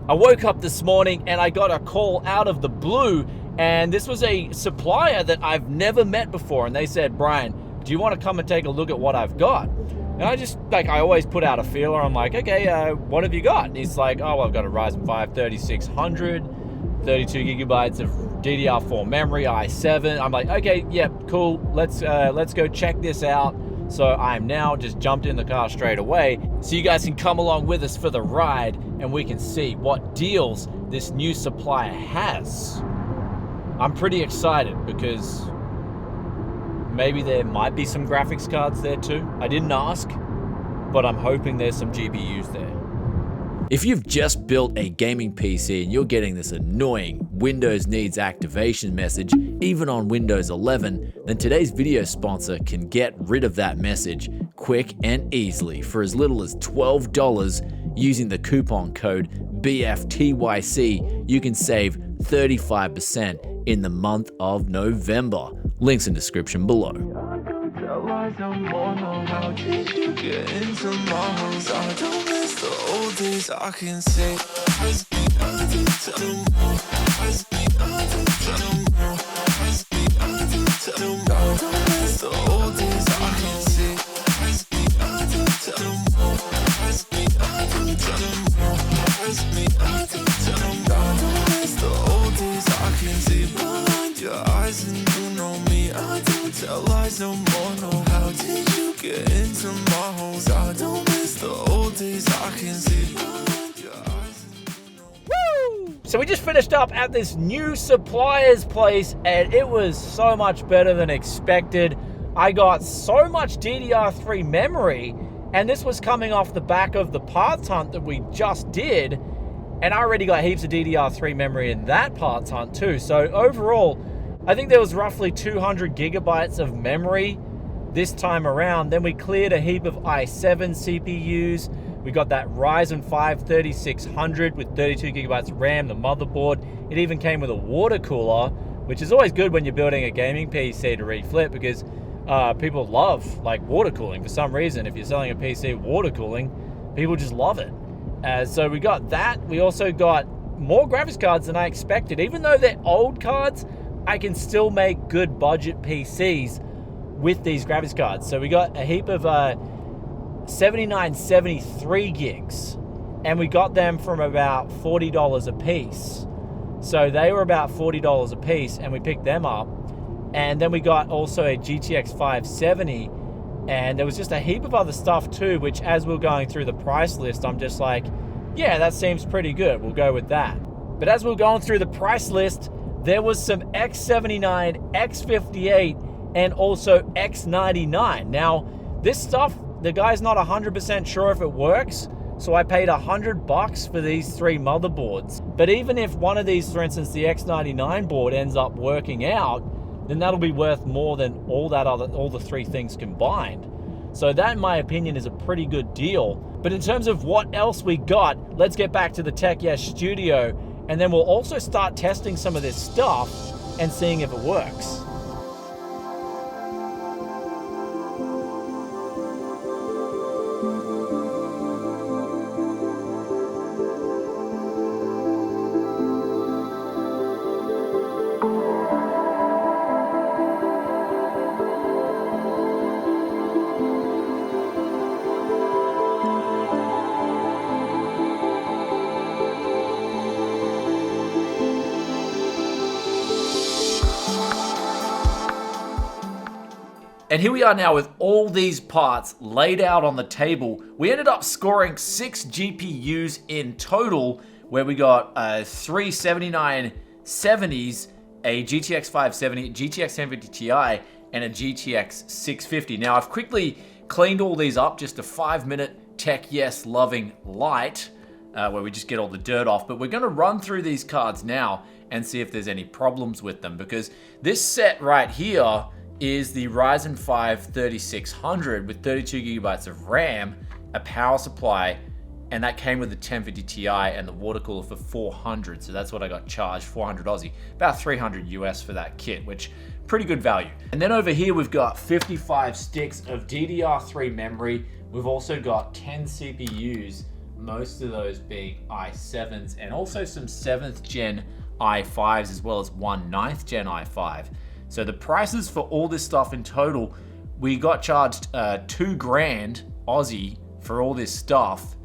I woke up this morning and I got a call out of the blue, and this was a supplier that I've never met before, and they said, Brian, do you want to come and take a look at what I've got? And I just, I always put out a feeler. I'm like, okay, what have you got? And he's like, oh, well, I've got a Ryzen 5 3600, 32 gigabytes of DDR4 memory, i7. I'm like, okay, yep, cool. Let's go check this out. So I'm now just jumped in the car straight away, so you guys can come along with us for the ride and we can see what deals this new supplier has. I'm pretty excited because maybe there might be some graphics cards there too. I didn't ask, but I'm hoping there's some GPUs there. If you've just built a gaming PC and you're getting this annoying Windows needs activation message, even on Windows 11, then today's video sponsor can get rid of that message quick and easily for as little as $12 using the coupon code BFTYC. You can save 35% in the month of November. Links in description below. I can say your eyes and you know me. I don't tell lies no more. No, how did you get into my homes? I don't miss the old days. I can see your eyes and you know me. Woo! So we just finished up at this new supplier's place, and it was so much better than expected. I got so much DDR3 memory, and this was coming off the back of the parts hunt that we just did. And I already got heaps of DDR3 memory in that parts hunt too. So overall, I think there was roughly 200 gigabytes of memory this time around. Then we cleared a heap of i7 CPUs. We got that Ryzen 5 3600 with 32 gigabytes of RAM, the motherboard. It even came with a water cooler, which is always good when you're building a gaming PC to reflip, because people love water cooling for some reason. If you're selling a PC with water cooling, people just love it. So we got that. We also got more graphics cards than I expected. Even though they're old cards, I can still make good budget PCs with these graphics cards. So we got a heap of 7973 gigs, and we got them from about $40 a piece. So they were about $40 a piece, and we picked them up. And then we got also a GTX 570, and there was just a heap of other stuff too, which as we're going through the price list, I'm just like, yeah, that seems pretty good. We'll go with that. But as we're going through the price list, there was some X79, X58, and also X99. Now, this stuff, the guy's not 100% sure if it works, so I paid $100 for these three motherboards. But even if one of these, for instance, the X99 board ends up working out, then that'll be worth more than all the three things combined. So that, in my opinion, is a pretty good deal. But in terms of what else we got, let's get back to the Tech Yes studio, and then we'll also start testing some of this stuff and seeing if it works. And here we are now with all these parts laid out on the table. We ended up scoring 6 GPUs in total, where we got 3 7970s, a GTX 570, GTX 1050 Ti, and a GTX 650. Now, I've quickly cleaned all these up, just a 5-minute Tech Yes loving light, where we just get all the dirt off. But we're going to run through these cards now and see if there's any problems with them, because this set right here is the Ryzen 5 3600 with 32 gigabytes of RAM, a power supply, and that came with the 1050 Ti and the water cooler for $400. So that's what I got charged, 400 Aussie, about 300 US for that kit, which pretty good value. And then over here we've got 55 sticks of DDR3 memory. We've also got 10 CPUs most of those being i7s and also some 7th gen i5s as well as one 9th gen i5. So the prices for all this stuff in total, we got charged $2,000 Aussie for all this stuff,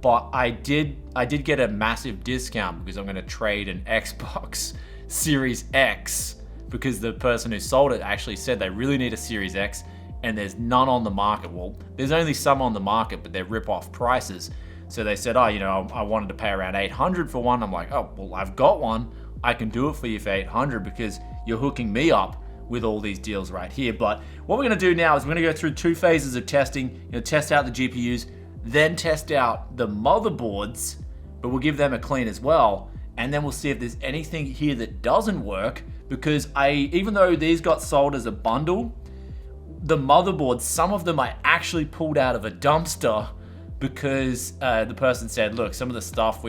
but I did get a massive discount because I'm going to trade an Xbox Series X, because the person who sold it actually said they really need a Series X and there's none on the market. Well, there's only some on the market, but they're rip-off prices. So they said, oh, you know, I wanted to pay around $800 for one. I'm like, oh, well, I've got one. I can do it for you for $800 because you're hooking me up with all these deals right here. But what we're gonna do now is we're gonna go through 2 phases of testing. You know, test out the GPUs, then test out the motherboards, but we'll give them a clean as well. And then we'll see if there's anything here that doesn't work, because even though these got sold as a bundle, the motherboards, some of them I actually pulled out of a dumpster because the person said, look, some of the stuff,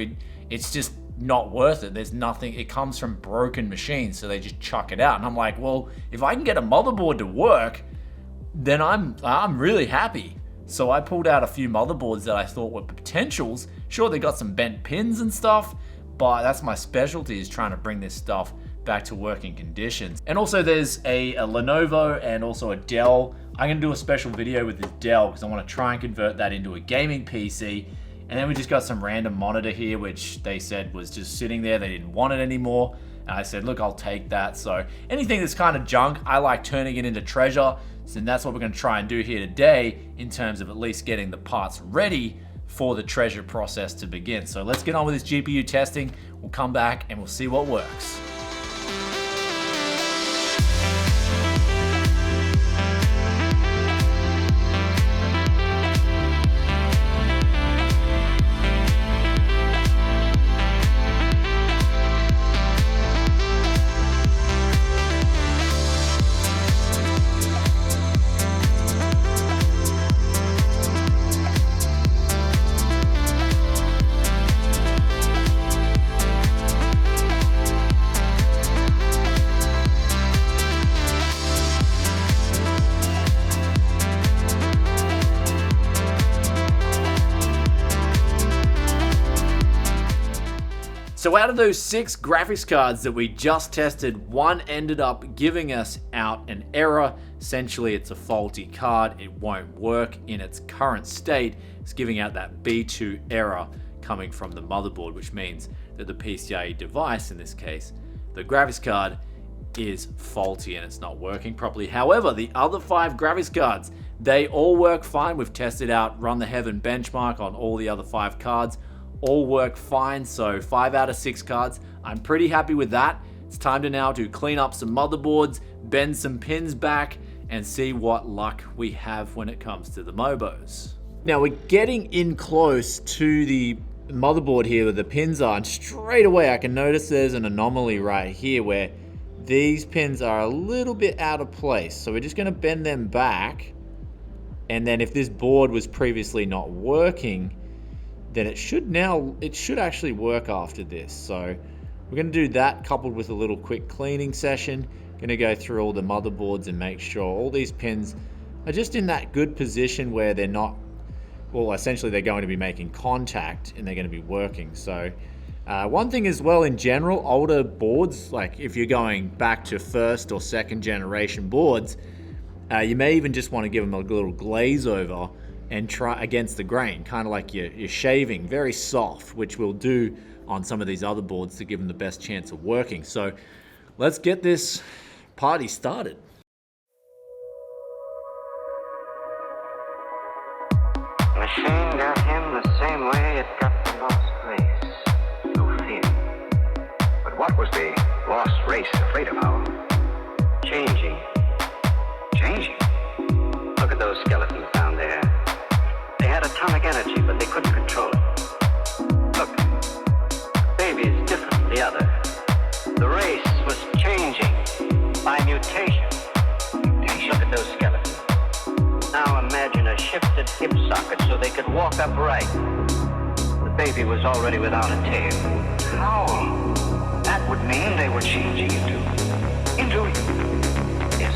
it's just not worth it. There's nothing, it comes from broken machines, so they just chuck it out. And I'm like, well, if I can get a motherboard to work, then I'm really happy. So I pulled out a few motherboards that I thought were potentials. Sure, they got some bent pins and stuff, but that's my specialty, is trying to bring this stuff back to working conditions. And also there's a Lenovo and also a Dell. I'm gonna do a special video with this Dell because I want to try and convert that into a gaming PC. And then we just got some random monitor here, which they said was just sitting there. They didn't want it anymore. And I said, look, I'll take that. So anything that's kind of junk, I like turning it into treasure. So that's what we're gonna try and do here today in terms of at least getting the parts ready for the treasure process to begin. So let's get on with this GPU testing. We'll come back and we'll see what works. So out of those 6 graphics cards that we just tested, one ended up giving us out an error. Essentially, it's a faulty card. It won't work in its current state. It's giving out that B2 error coming from the motherboard, which means that the PCIe device, in this case, the graphics card, is faulty and it's not working properly. However, the other 5 graphics cards, they all work fine. We've tested out Run the Heaven benchmark on all the other 5 cards. All work fine, so 5 out of 6 cards. I'm pretty happy with that. It's time to now to clean up some motherboards, bend some pins back, and see what luck we have when it comes to the Mobos. Now we're getting in close to the motherboard here where the pins are, and straight away I can notice there's an anomaly right here where these pins are a little bit out of place. So we're just gonna bend them back, and then if this board was previously not working, then it should actually work after this. So we're gonna do that coupled with a little quick cleaning session. Gonna go through all the motherboards and make sure all these pins are just in that good position where they're not, well, essentially they're going to be making contact and they're gonna be working. So one thing as well in general, older boards, like if you're going back to 1st or 2nd generation boards, you may even just wanna give them a little glaze over and try against the grain, kind of like you're shaving, very soft, which we'll do on some of these other boards to give them the best chance of working. So let's get this party started. The machine got him the same way it got the lost race. No fear. But what was the lost race afraid of, Howell? Changing. Changing? Look at those skeletons down there. They had atomic energy, but they couldn't control it. Look, baby is different from the other. The race was changing by mutation. Look at those skeletons. Now imagine a shifted hip socket so they could walk upright. The baby was already without a tail. How? That would mean they were changing into yes.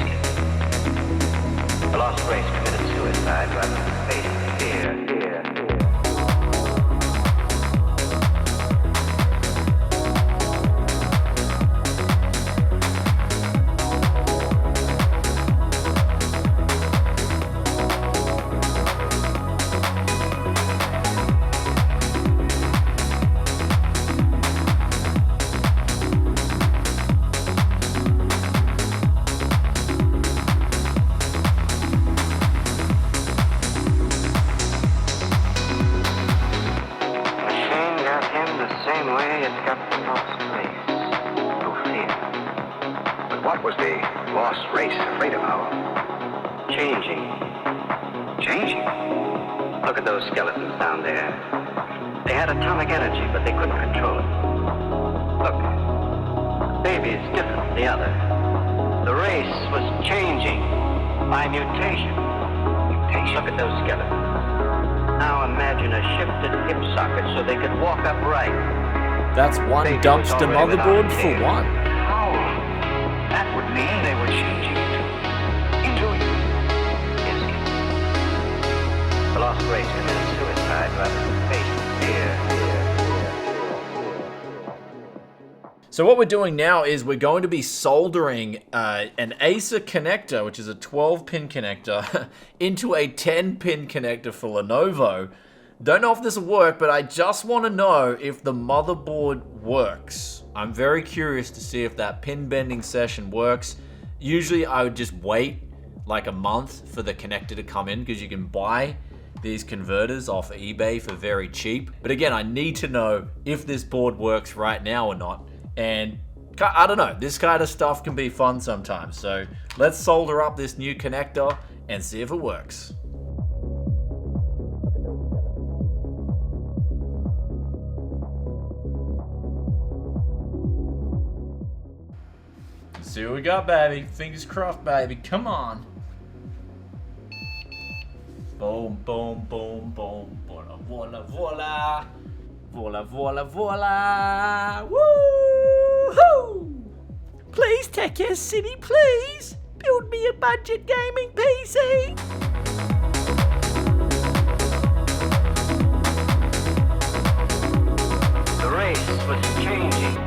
The lost race committed suicide rather than facing fear. way it got lost race through fear. But what was the lost race afraid of, Howell? Changing. Changing? Look at those skeletons down there. They had atomic energy, but they couldn't control it. Look, baby's different from the other. The race was changing by mutation. Look at those skeletons. Now imagine a shifted hip socket so they could walk upright. That's one Baby was dumpster already motherboard without for fear. one. Howell, that would mean they were changing into Yes, kid. The lost race committed suicide rather than face fear. So what we're doing now is we're going to be soldering an Acer connector, which is a 12-pin connector, into a 10-pin connector for Lenovo. Don't know if this will work, but I just want to know if the motherboard works. I'm very curious to see if that pin bending session works. Usually I would just wait like a month for the connector to come in because you can buy these converters off eBay for very cheap. But again, I need to know if this board works right now or not. And I don't know, this kind of stuff can be fun sometimes. So let's solder up this new connector and see if it works. Let's see what we got, baby. Fingers crossed, baby. Come on. Boom, boom, boom, boom. Voila, voila, voila. Voila, voila, voila. Woo-hoo! Please, Tech Yes City, please. Build me a budget gaming PC. The race was changing.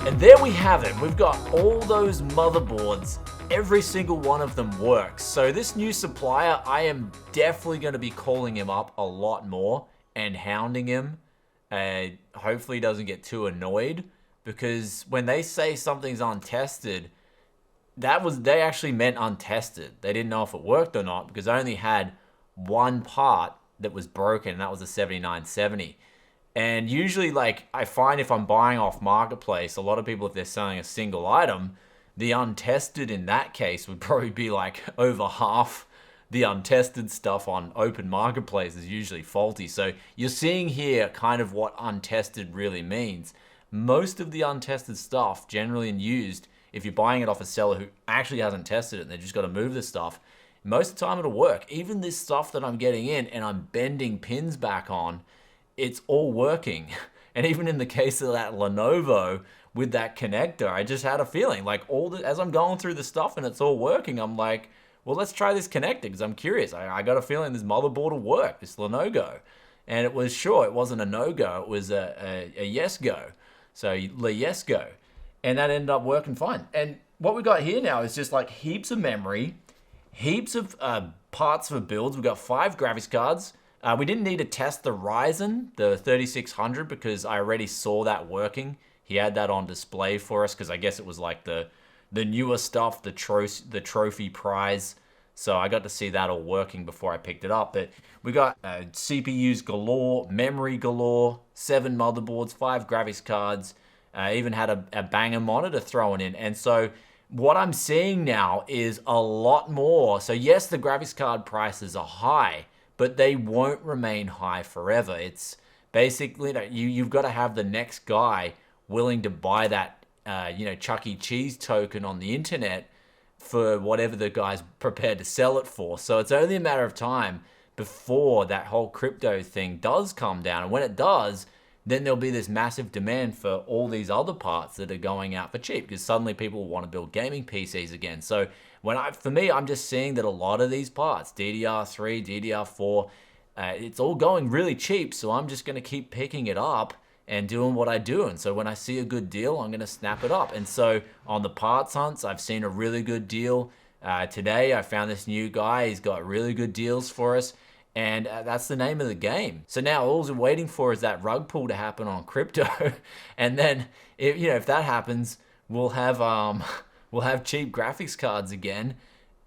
And there we have it. We've got all those motherboards. Every single one of them works. So this new supplier, I am definitely going to be calling him up a lot more and hounding him. Hopefully he doesn't get too annoyed, because when they say something's untested, they actually meant untested. They didn't know if it worked or not, because I only had one part that was broken, and that was a 7970. And usually, like, I find if I'm buying off Marketplace, a lot of people, if they're selling a single item, the untested in that case would probably be like over half the untested stuff on open Marketplace is usually faulty. So you're seeing here kind of what untested really means. Most of the untested stuff, generally and used, if you're buying it off a seller who actually hasn't tested it and they just got to move the stuff, most of the time it'll work. Even this stuff that I'm getting in and I'm bending pins back on, it's all working. And even in the case of that Lenovo with that connector, I just had a feeling like as I'm going through the stuff and it's all working, I'm like, well, let's try this connector because I'm curious. I got a feeling this motherboard will work, this Lenovo. And it was sure, it wasn't a no-go, it was a yes-go. So yes-go. And that ended up working fine. And what we got here now is just like heaps of memory, heaps of parts for builds. We've got 5 graphics cards. We didn't need to test the Ryzen, the 3600, because I already saw that working. He had that on display for us because I guess it was like the newer stuff, the trophy prize. So I got to see that all working before I picked it up. But we got CPUs galore, memory galore, 7 motherboards, 5 graphics cards. Even had a banger monitor thrown in. And so what I'm seeing now is a lot more. So yes, the graphics card prices are high, but they won't remain high forever. It's basically, you've got to have the next guy willing to buy that, Chuck E. Cheese token on the internet for whatever the guy's prepared to sell it for. So it's only a matter of time before that whole crypto thing does come down. And when it does, then there'll be this massive demand for all these other parts that are going out for cheap, because suddenly people will want to build gaming PCs again. So for me, I'm just seeing that a lot of these parts, DDR3, DDR4, it's all going really cheap. So I'm just going to keep picking it up and doing what I do. And so when I see a good deal, I'm going to snap it up. And so on the parts hunts, I've seen a really good deal. Today I found this new guy. He's got really good deals for us. And that's the name of the game. So now all we're waiting for is that rug pull to happen on crypto. And then if that happens, we'll have cheap graphics cards again.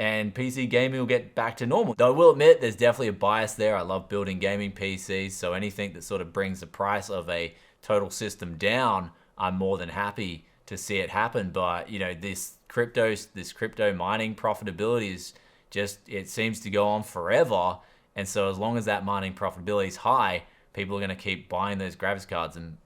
And PC gaming will get back to normal. Though I will admit, there's definitely a bias there. I love building gaming PCs, so anything that sort of brings the price of a total system down, I'm more than happy to see it happen. But this crypto mining profitability is it seems to go on forever. And so as long as that mining profitability is high, people are going to keep buying those graphics cards and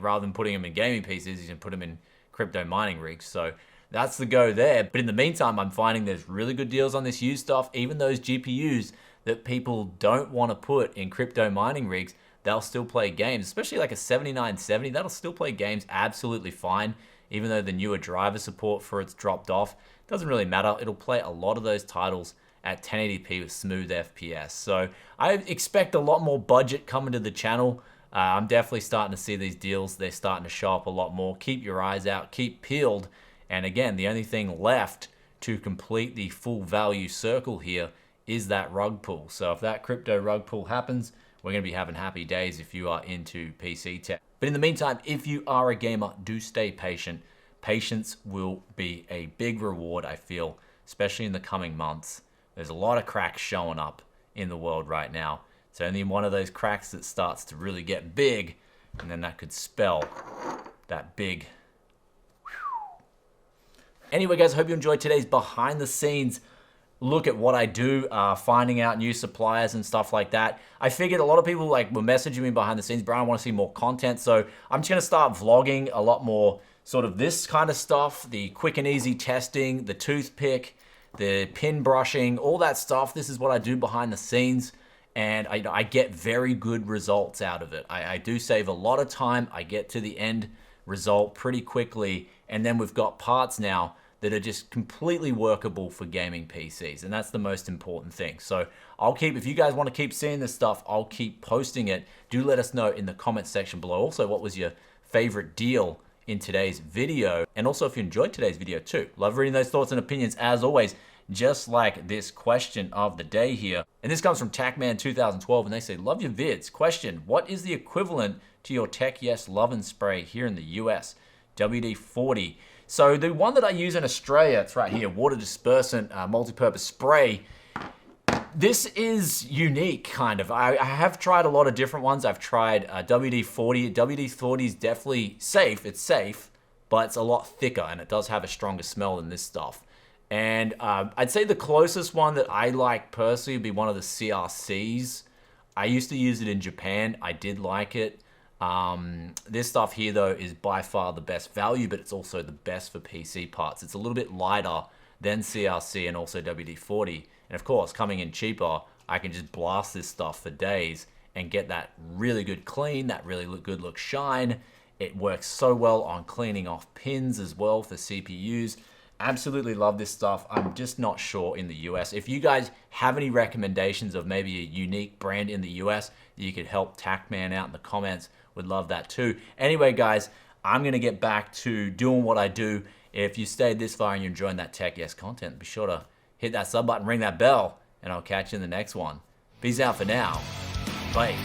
rather than putting them in gaming PCs, you can put them in crypto mining rigs. So that's the go there. But in the meantime, I'm finding there's really good deals on this used stuff. Even those GPUs that people don't want to put in crypto mining rigs, they'll still play games, especially like a 7970. That'll still play games absolutely fine, even though the newer driver support for it's dropped off. Doesn't really matter. It'll play a lot of those titles at 1080p with smooth FPS. So I expect a lot more budget coming to the channel. I'm definitely starting to see these deals. They're starting to show up a lot more. Keep your eyes out. Keep peeled. And again, the only thing left to complete the full value circle here is that rug pull. So if that crypto rug pull happens, we're going to be having happy days if you are into PC tech. But in the meantime, if you are a gamer, do stay patient. Patience will be a big reward, I feel, especially in the coming months. There's a lot of cracks showing up in the world right now. It's only one of those cracks that starts to really get big, and then that could spell that big. Anyway, guys, I hope you enjoyed today's behind the scenes look at what I do, finding out new suppliers and stuff like that. I figured a lot of people were messaging me behind the scenes, Brian, I want to see more content. So I'm just going to start vlogging a lot more sort of this kind of stuff, the quick and easy testing, the toothpick, the pin brushing, all that stuff. This is what I do behind the scenes. And I get very good results out of it. I do save a lot of time. I get to the end result pretty quickly. And then we've got parts now that are just completely workable for gaming PCs. And that's the most important thing. So if you guys want to keep seeing this stuff, I'll keep posting it. Do let us know in the comment section below. Also, what was your favorite deal in today's video? And also if you enjoyed today's video too. Love reading those thoughts and opinions as always, just like this question of the day here. And this comes from TachMan2012 and they say, love your vids. Question, what is the equivalent to your Tech Yes Lovin' Spray here in the US? WD-40. So the one that I use in Australia, it's right here, water dispersant, multi-purpose spray. This is unique, kind of. I have tried a lot of different ones. I've tried WD-40. WD-40 is definitely safe. It's safe, but it's a lot thicker, and it does have a stronger smell than this stuff. And I'd say the closest one that I like personally would be one of the CRCs. I used to use it in Japan. I did like it. This stuff here though is by far the best value, but it's also the best for PC parts. It's a little bit lighter than CRC and also WD-40. And of course, coming in cheaper, I can just blast this stuff for days and get that really good clean, that really good look shine. It works so well on cleaning off pins as well for CPUs. Absolutely love this stuff. I'm just not sure in the US. If you guys have any recommendations of maybe a unique brand in the US, you could help TachMan out in the comments. Would love that too. Anyway, guys, I'm going to get back to doing what I do. If you stayed this far and you're enjoying that Tech Yes content, be sure to hit that sub button, ring that bell, and I'll catch you in the next one. Peace out for now. Bye.